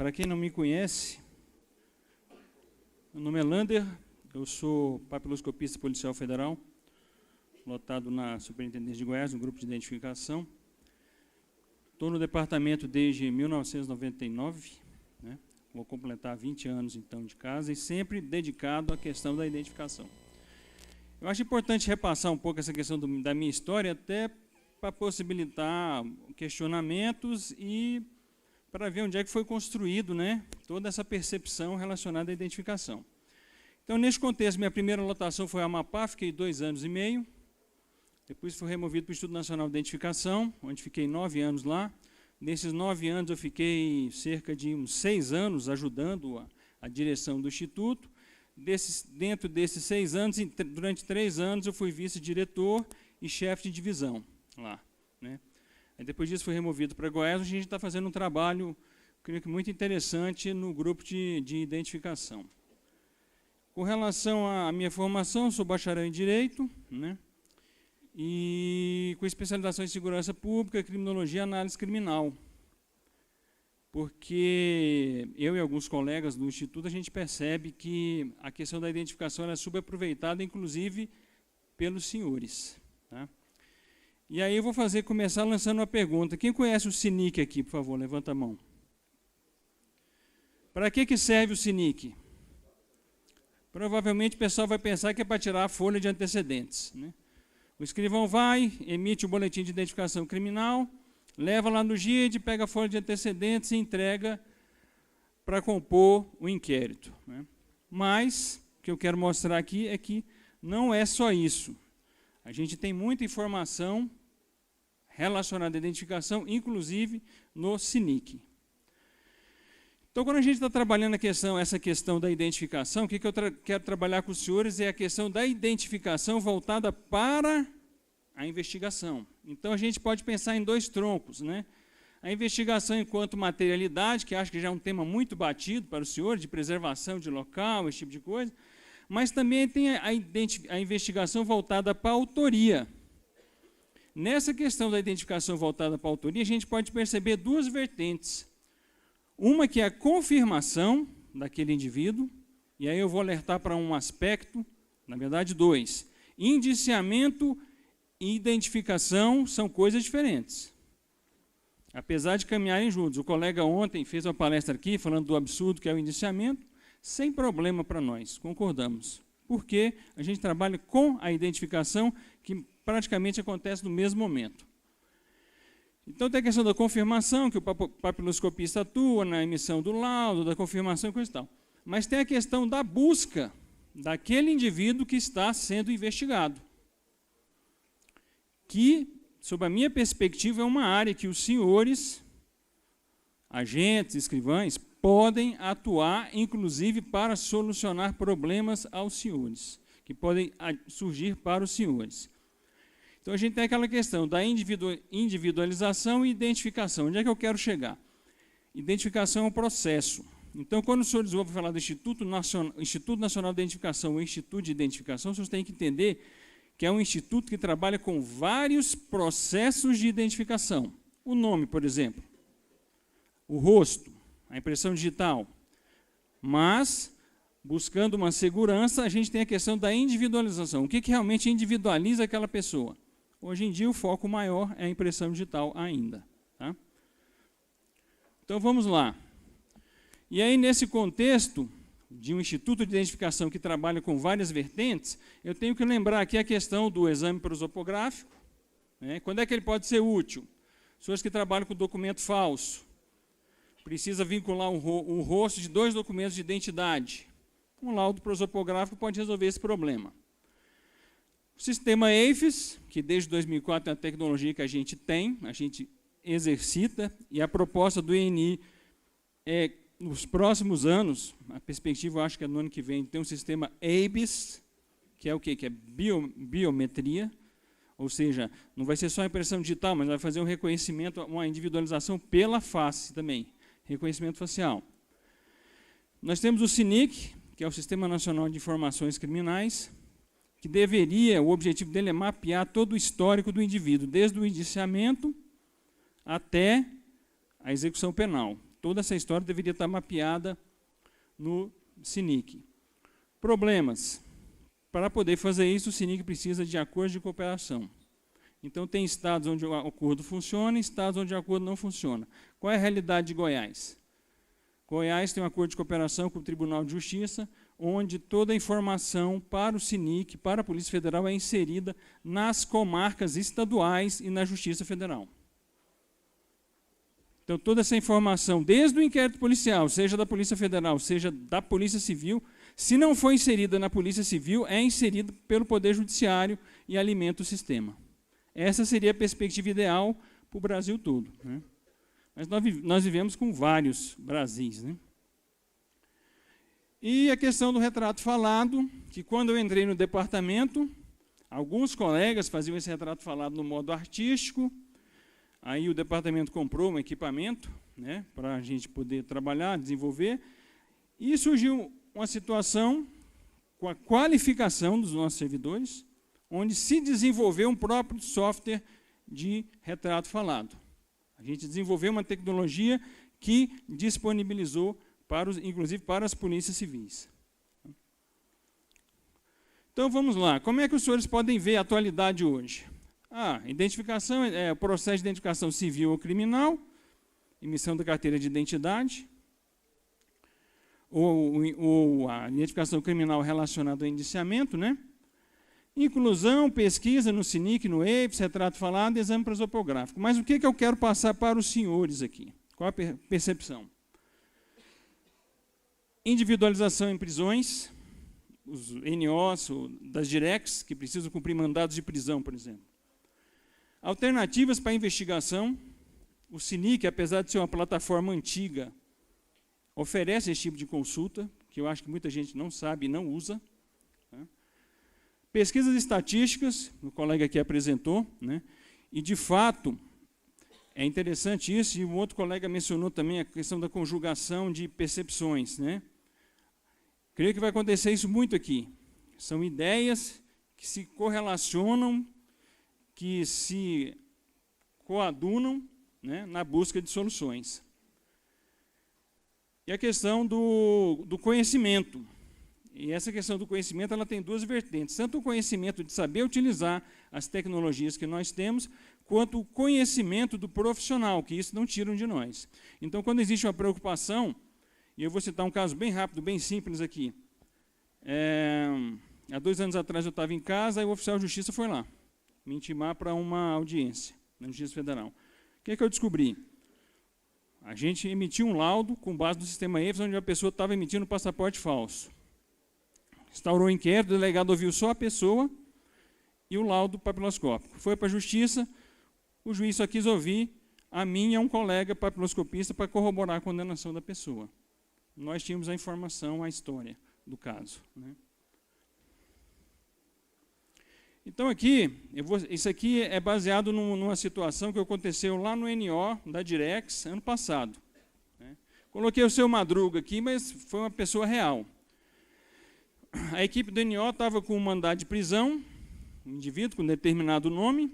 Para quem não me conhece, meu nome é Lander, eu sou papiloscopista policial federal, lotado na Superintendência de Goiás, no grupo de identificação. Estou no departamento desde 1999, né? Vou completar 20 anos então de casa e sempre dedicado à questão da identificação. Eu acho importante repassar um pouco essa questão da minha história, até para possibilitar questionamentos e para ver onde é que foi construído, né, toda essa percepção relacionada à identificação. Então, nesse contexto, minha primeira lotação foi Amapá, fiquei 2 anos e meio. Depois fui removido para o Instituto Nacional de Identificação, onde fiquei 9 anos lá. Nesses 9 anos, eu fiquei cerca de uns 6 anos ajudando a direção do Instituto. Dentro desses 6 anos, durante 3 anos, eu fui vice-diretor e chefe de divisão lá, né? Aí, depois disso, fui removido para Goiás, onde a gente está fazendo um trabalho, creio que muito interessante, no grupo de identificação. Com relação à minha formação, sou bacharel em Direito, né? E com especialização em Segurança Pública, Criminologia e Análise Criminal. Porque eu e alguns colegas do Instituto, a gente percebe que a questão da identificação ela é subaproveitada, inclusive, pelos senhores, tá? E aí eu vou começar lançando uma pergunta. Quem conhece o SINIC aqui, por favor, levanta a mão. Para que serve o SINIC? Provavelmente o pessoal vai pensar que é para tirar a folha de antecedentes, né? O escrivão vai, emite o boletim de identificação criminal, leva lá no GID, pega a folha de antecedentes e entrega para compor o inquérito, né? Mas o que eu quero mostrar aqui é que não é só isso. A gente tem muita informação relacionada à identificação, inclusive no SINIC. Então, quando a gente está trabalhando essa questão da identificação, o que eu quero trabalhar com os senhores é a questão da identificação voltada para a investigação. Então, a gente pode pensar em 2 troncos, né? A investigação enquanto materialidade, que acho que já é um tema muito batido para os senhores, de preservação de local, esse tipo de coisa, mas também tem a investigação voltada para a autoria. Nessa questão da identificação voltada para a autoria, a gente pode perceber 2 vertentes. Uma que é a confirmação daquele indivíduo, e aí eu vou alertar para um aspecto, na verdade 2. Indiciamento e identificação são coisas diferentes, apesar de caminharem juntos. O colega ontem fez uma palestra aqui, falando do absurdo que é o indiciamento, sem problema para nós, concordamos, porque a gente trabalha com a identificação, que praticamente acontece no mesmo momento. Então, tem a questão da confirmação, que o papiloscopista atua na emissão do laudo, da confirmação e coisa e tal. Mas tem a questão da busca daquele indivíduo que está sendo investigado, que, sob a minha perspectiva, é uma área que os senhores, agentes, escrivães, podem atuar, inclusive, para solucionar problemas aos senhores, que podem surgir para os senhores. Então, a gente tem aquela questão da individualização e identificação. Onde é que eu quero chegar? Identificação é um processo. Então, quando os senhores vão falar do Instituto Nacional de Identificação ou Instituto de Identificação, os senhores têm que entender que é um instituto que trabalha com vários processos de identificação. O nome, por exemplo, o rosto, a impressão digital. Mas, buscando uma segurança, a gente tem a questão da individualização. O que realmente individualiza aquela pessoa? Hoje em dia, o foco maior é a impressão digital ainda, tá? Então, vamos lá. E aí, nesse contexto de um instituto de identificação que trabalha com várias vertentes, eu tenho que lembrar aqui a questão do exame prosopográfico, né? Quando é que ele pode ser útil? Pessoas que trabalham com documento falso. Precisa vincular o rosto de 2 documentos de identidade. Um laudo prosopográfico pode resolver esse problema. O sistema EIFES, que desde 2004 é a tecnologia que a gente exercita, e a proposta do INI é, nos próximos anos, a perspectiva eu acho que é no ano que vem, tem um sistema EIBIS, que é o quê? Que é biometria, ou seja, não vai ser só a impressão digital, mas vai fazer um reconhecimento, uma individualização pela face também, reconhecimento facial. Nós temos o SINIC, que é o Sistema Nacional de Informações Criminais, que deveria, o objetivo dele é mapear todo o histórico do indivíduo, desde o indiciamento até a execução penal. Toda essa história deveria estar mapeada no SINIC. Problemas. Para poder fazer isso, o SINIC precisa de acordos de cooperação. Então, tem estados onde o acordo funciona e estados onde o acordo não funciona. Qual é a realidade de Goiás? Goiás tem um acordo de cooperação com o Tribunal de Justiça, onde toda a informação para o SINIC, para a Polícia Federal, é inserida nas comarcas estaduais e na Justiça Federal. Então, toda essa informação, desde o inquérito policial, seja da Polícia Federal, seja da Polícia Civil, se não for inserida na Polícia Civil, é inserida pelo Poder Judiciário e alimenta o sistema. Essa seria a perspectiva ideal para o Brasil todo, né? Mas nós vivemos com vários Brasis, né? E a questão do retrato falado, que quando eu entrei no departamento, alguns colegas faziam esse retrato falado no modo artístico, aí o departamento comprou um equipamento, né, para a gente poder trabalhar, desenvolver, e surgiu uma situação com a qualificação dos nossos servidores, onde se desenvolveu um próprio software de retrato falado. A gente desenvolveu uma tecnologia que disponibilizou, inclusive para as polícias civis. Então, vamos lá. Como é que os senhores podem ver a atualidade hoje? Identificação, o processo de identificação civil ou criminal, emissão da carteira de identidade, ou a identificação criminal relacionada ao indiciamento, né? Inclusão, pesquisa no SINIC, no EIPS, retrato falado e exame prosopográfico. Mas o que eu quero passar para os senhores aqui? Qual a percepção? Individualização em prisões, os NOs, das DIRECs, que precisam cumprir mandados de prisão, por exemplo. Alternativas para a investigação. O SINIC, apesar de ser uma plataforma antiga, oferece esse tipo de consulta, que eu acho que muita gente não sabe e não usa. Pesquisas estatísticas, o colega aqui apresentou, né? E, de fato, é interessante isso, e um outro colega mencionou também a questão da conjugação de percepções, né? Creio que vai acontecer isso muito aqui. São ideias que se correlacionam, que se coadunam, né, na busca de soluções. E a questão do conhecimento. E essa questão do conhecimento, ela tem duas vertentes. Tanto o conhecimento de saber utilizar as tecnologias que nós temos, quanto o conhecimento do profissional, que isso não tiram de nós. Então, quando existe uma preocupação, e eu vou citar um caso bem rápido, bem simples aqui. Há 2 anos atrás eu estava em casa e o oficial de justiça foi lá, me intimar para uma audiência na Justiça Federal. O que eu descobri? A gente emitiu um laudo com base no sistema EFES, onde a pessoa estava emitindo passaporte falso. Instaurou um inquérito, o delegado ouviu só a pessoa e o laudo papiloscópico. Foi para a justiça, o juiz só quis ouvir a mim e a um colega papiloscopista para corroborar a condenação da pessoa. Nós tínhamos a informação, a história do caso, né? Então, aqui, isso aqui é baseado numa situação que aconteceu lá no NO da Direx, ano passado, né? Coloquei o seu Madruga aqui, mas foi uma pessoa real. A equipe do NO estava com um mandado de prisão, um indivíduo com determinado nome,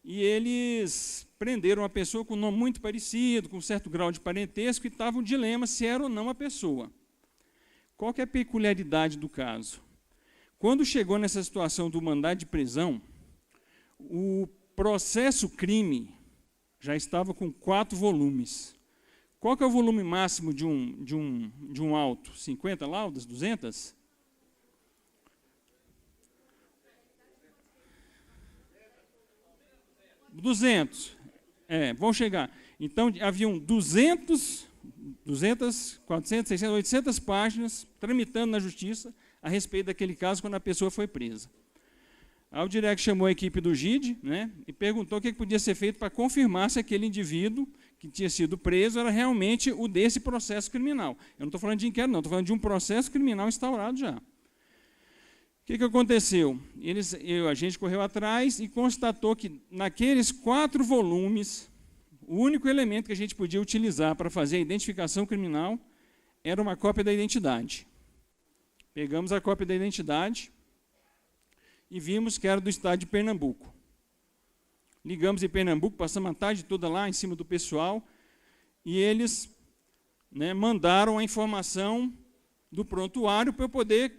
e eles prenderam uma pessoa com um nome muito parecido, com um certo grau de parentesco, e estava um dilema se era ou não a pessoa. Qual que é a peculiaridade do caso? Quando chegou nessa situação do mandado de prisão, o processo crime já estava com 4 volumes. Qual que é o volume máximo de um auto? 50 laudas? 200? Vão chegar. Então, haviam 200, 400, 600, 800 páginas tramitando na justiça a respeito daquele caso quando a pessoa foi presa. Aí o Direc chamou a equipe do GID, né, e perguntou o que podia ser feito para confirmar se aquele indivíduo que tinha sido preso era realmente o desse processo criminal. Eu não estou falando de inquérito, não, estou falando de um processo criminal instaurado já. O que aconteceu? A gente correu atrás e constatou que naqueles 4 volumes, o único elemento que a gente podia utilizar para fazer a identificação criminal era uma cópia da identidade. Pegamos a cópia da identidade e vimos que era do estado de Pernambuco. Ligamos em Pernambuco, passamos a tarde toda lá em cima do pessoal, e eles né, mandaram a informação do prontuário para eu poder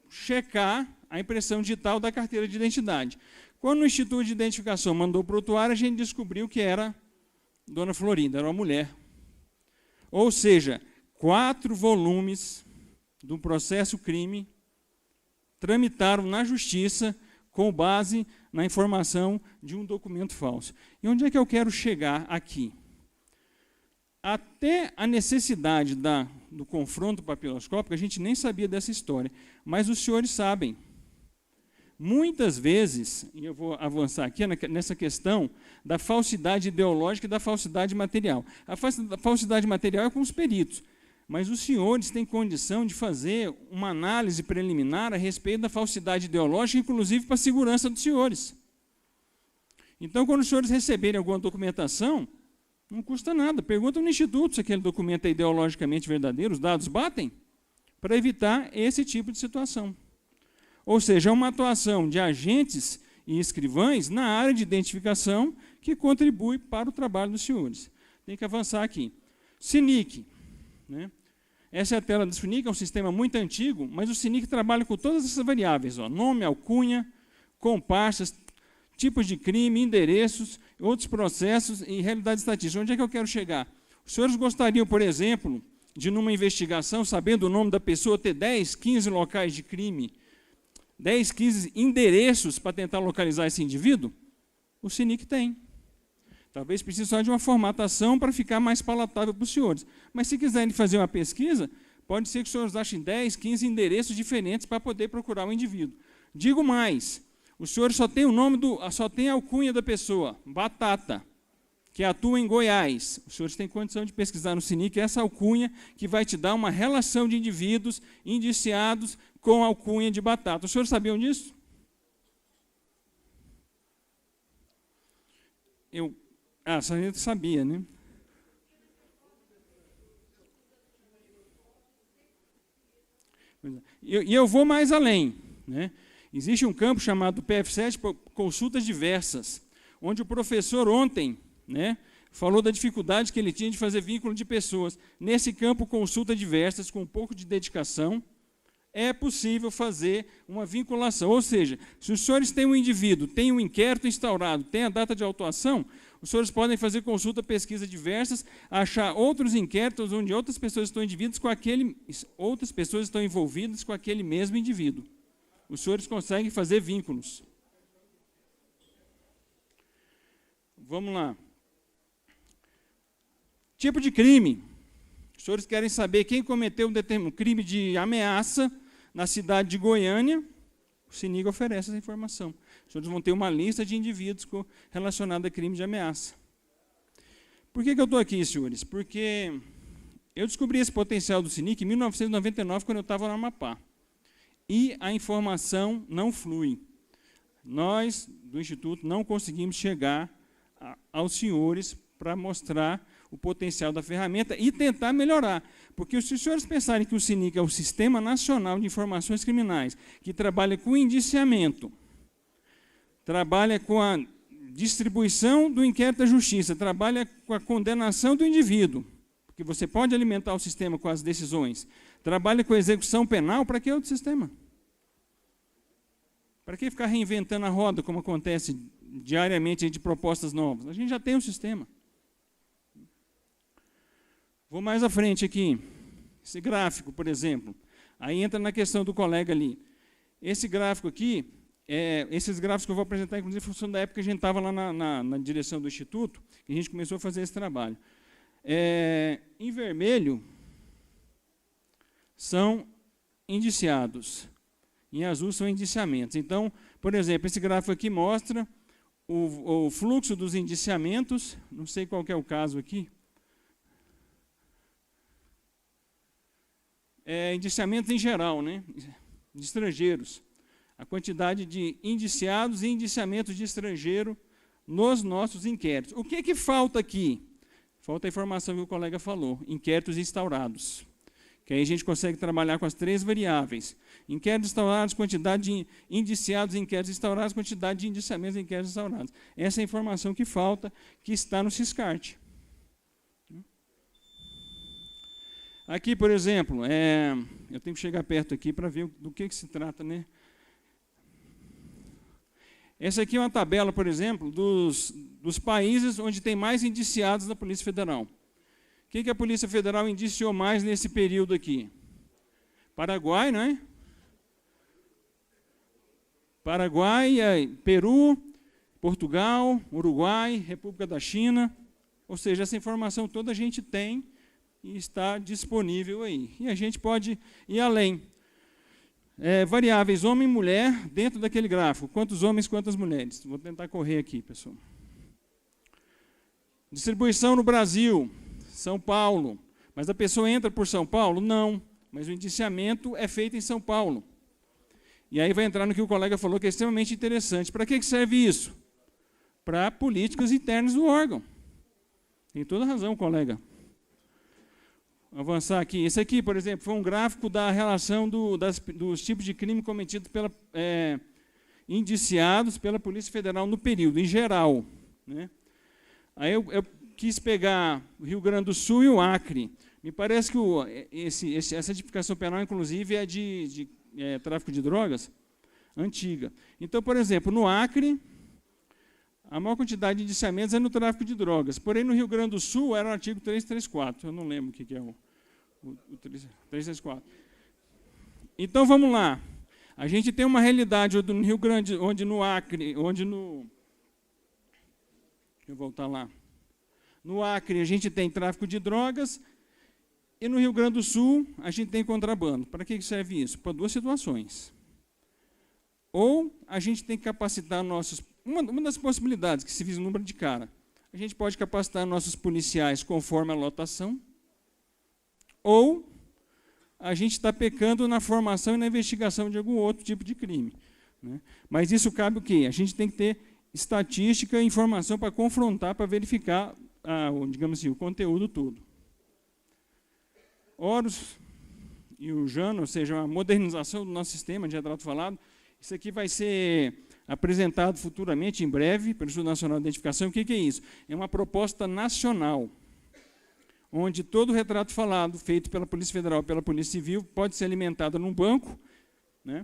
checar a impressão digital da carteira de identidade. Quando o Instituto de Identificação mandou o prontuário, a gente descobriu que era Dona Florinda, era uma mulher. Ou seja, 4 volumes do processo crime tramitaram na justiça com base na informação de um documento falso. E onde é que eu quero chegar aqui? Até a necessidade do confronto papiloscópico, a gente nem sabia dessa história, mas os senhores sabem. Muitas vezes, e eu vou avançar aqui nessa questão da falsidade ideológica e da falsidade material. A falsidade material é com os peritos, mas os senhores têm condição de fazer uma análise preliminar a respeito da falsidade ideológica, inclusive para a segurança dos senhores. Então, quando os senhores receberem alguma documentação, não custa nada. Pergunta no Instituto se aquele documento é ideologicamente verdadeiro, os dados batem, para evitar esse tipo de situação. Ou seja, é uma atuação de agentes e escrivães na área de identificação que contribui para o trabalho dos senhores. Tem que avançar aqui. SINIC. Né? Essa é a tela do SINIC, é um sistema muito antigo, mas o SINIC trabalha com todas essas variáveis. Ó, nome, alcunha, comparsas, tipos de crime, endereços, outros processos e realidade estatística. Onde é que eu quero chegar? Os senhores gostariam, por exemplo, de, numa investigação, sabendo o nome da pessoa, ter 10, 15 locais de crime, 10, 15 endereços para tentar localizar esse indivíduo? O SINIC tem. Talvez precise só de uma formatação para ficar mais palatável para os senhores. Mas se quiserem fazer uma pesquisa, pode ser que os senhores achem 10, 15 endereços diferentes para poder procurar o indivíduo. Digo mais, os senhores só têm o nome só tem a alcunha da pessoa, Batata, que atua em Goiás. Os senhores têm condição de pesquisar no SINIC essa alcunha que vai te dar uma relação de indivíduos indiciados com a alcunha de Batata. Os senhores sabiam disso? Só a gente sabia, né? E eu vou mais além, né? Existe um campo chamado PF7, consultas diversas, onde o professor ontem, né, falou da dificuldade que ele tinha de fazer vínculo de pessoas. Nesse campo, consulta diversas, com um pouco de dedicação, é possível fazer uma vinculação. Ou seja, se os senhores têm um indivíduo, têm um inquérito instaurado, têm a data de autuação, os senhores podem fazer consulta, pesquisa diversas, achar outros inquéritos onde outras pessoas estão envolvidas com aquele mesmo indivíduo. Os senhores conseguem fazer vínculos. Vamos lá. Tipo de crime. Os senhores querem saber quem cometeu um crime de ameaça na cidade de Goiânia, o SINIC oferece essa informação. Os senhores vão ter uma lista de indivíduos relacionados a crime de ameaça. Por que eu estou aqui, senhores? Porque eu descobri esse potencial do SINIC em 1999, quando eu estava no Amapá. E a informação não flui. Nós, do Instituto, não conseguimos chegar aos senhores para mostrar o potencial da ferramenta e tentar melhorar. Porque se os senhores pensarem que o SINIC é o Sistema Nacional de Informações Criminais, que trabalha com indiciamento, trabalha com a distribuição do inquérito da justiça, trabalha com a condenação do indivíduo, porque você pode alimentar o sistema com as decisões, trabalha com a execução penal, para que outro sistema? Para que ficar reinventando a roda, como acontece diariamente de propostas novas? A gente já tem um sistema. Vou mais à frente aqui. Esse gráfico, por exemplo. Aí entra na questão do colega ali. Esse gráfico aqui, esses gráficos que eu vou apresentar, inclusive, em função da época que a gente estava lá na direção do Instituto, que a gente começou a fazer esse trabalho. Em vermelho, são indiciados. Em azul, são indiciamentos. Então, por exemplo, esse gráfico aqui mostra o fluxo dos indiciamentos. Não sei qual que é o caso aqui. Indiciamentos em geral, né? De estrangeiros. A quantidade de indiciados e indiciamentos de estrangeiro nos nossos inquéritos. O que falta aqui? Falta a informação que o colega falou, inquéritos instaurados. Que aí a gente consegue trabalhar com as 3 variáveis. Inquéritos instaurados, quantidade de indiciados em inquéritos instaurados, quantidade de indiciamentos em inquéritos instaurados. Essa é a informação que falta, que está no Siscart. Aqui, por exemplo, eu tenho que chegar perto aqui para ver do que se trata, né? Essa aqui é uma tabela, por exemplo, dos países onde tem mais indiciados da Polícia Federal. O que a Polícia Federal indiciou mais nesse período aqui? Paraguai, não é? Paraguai, Peru, Portugal, Uruguai, República da China. Ou seja, essa informação toda a gente tem e está disponível aí. E a gente pode ir além. Variáveis homem e mulher dentro daquele gráfico. Quantos homens, quantas mulheres. Vou tentar correr aqui, pessoal. Distribuição no Brasil. São Paulo. Mas a pessoa entra por São Paulo? Não. Mas o indiciamento é feito em São Paulo. E aí vai entrar no que o colega falou, que é extremamente interessante. Para que serve isso? Para políticas internas do órgão. Tem toda razão, colega. Vou avançar aqui. Esse aqui, por exemplo, foi um gráfico da relação dos tipos de crime cometidos indiciados pela Polícia Federal no período, em geral. Né? Aí eu quis pegar o Rio Grande do Sul e o Acre. Me parece que essa tipificação penal, inclusive, é de tráfico de drogas antiga. Então, por exemplo, no Acre, a maior quantidade de indiciamentos é no tráfico de drogas. Porém, no Rio Grande do Sul era o artigo 334. Eu não lembro o que é o 334. Então, vamos lá. A gente tem uma realidade no Rio Grande, onde no Acre, deixa eu voltar lá. No Acre, a gente tem tráfico de drogas, e no Rio Grande do Sul, a gente tem contrabando. Para que serve isso? Para duas situações. Ou a gente tem que capacitar nossos... Uma das possibilidades que se vislumbra de cara, a gente pode capacitar nossos policiais conforme a lotação, ou a gente está pecando na formação e na investigação de algum outro tipo de crime. Né? Mas isso cabe o quê? A gente tem que ter estatística e informação para confrontar, para verificar, digamos assim, o conteúdo todo. Horus e o Jano, ou seja, a modernização do nosso sistema de retrato falado, isso aqui vai ser apresentado futuramente, em breve, pelo Instituto Nacional de Identificação. O que é isso? É uma proposta nacional, onde todo retrato falado feito pela Polícia Federal e pela Polícia Civil pode ser alimentado num banco, né,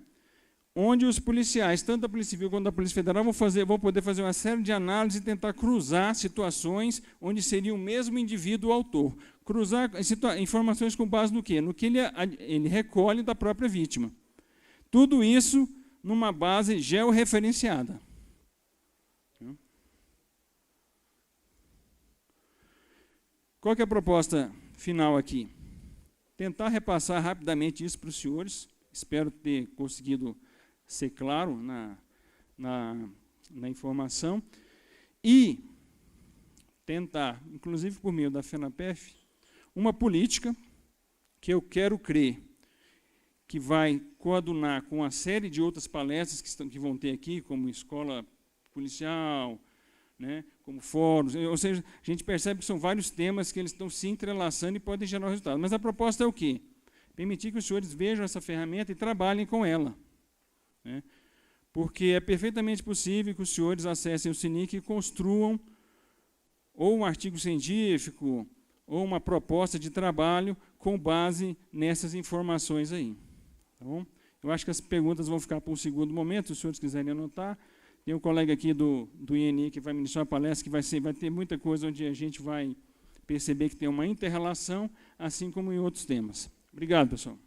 onde os policiais, tanto da Polícia Civil quanto da Polícia Federal, vão poder fazer uma série de análises e tentar cruzar situações onde seria o mesmo indivíduo o autor. Cruzar informações com base no quê? No que ele recolhe da própria vítima. Tudo isso numa base georreferenciada. Qual que é a proposta final aqui? Tentar repassar rapidamente isso para os senhores. Espero ter conseguido ser claro na informação. E tentar, inclusive por meio da FENAPEF, uma política que eu quero crer que vai coadunar com uma série de outras palestras que vão ter aqui, como escola policial, né, como fóruns, ou seja, a gente percebe que são vários temas que eles estão se entrelaçando e podem gerar resultado. Mas a proposta é o quê? Permitir que os senhores vejam essa ferramenta e trabalhem com ela. Né, porque é perfeitamente possível que os senhores acessem o SINIC e construam ou um artigo científico ou uma proposta de trabalho com base nessas informações aí. Tá bom? Eu acho que as perguntas vão ficar para um segundo momento, se os senhores quiserem anotar. Tem um colega aqui do INI que vai ministrar uma palestra que vai ter muita coisa onde a gente vai perceber que tem uma inter-relação, assim como em outros temas. Obrigado, pessoal.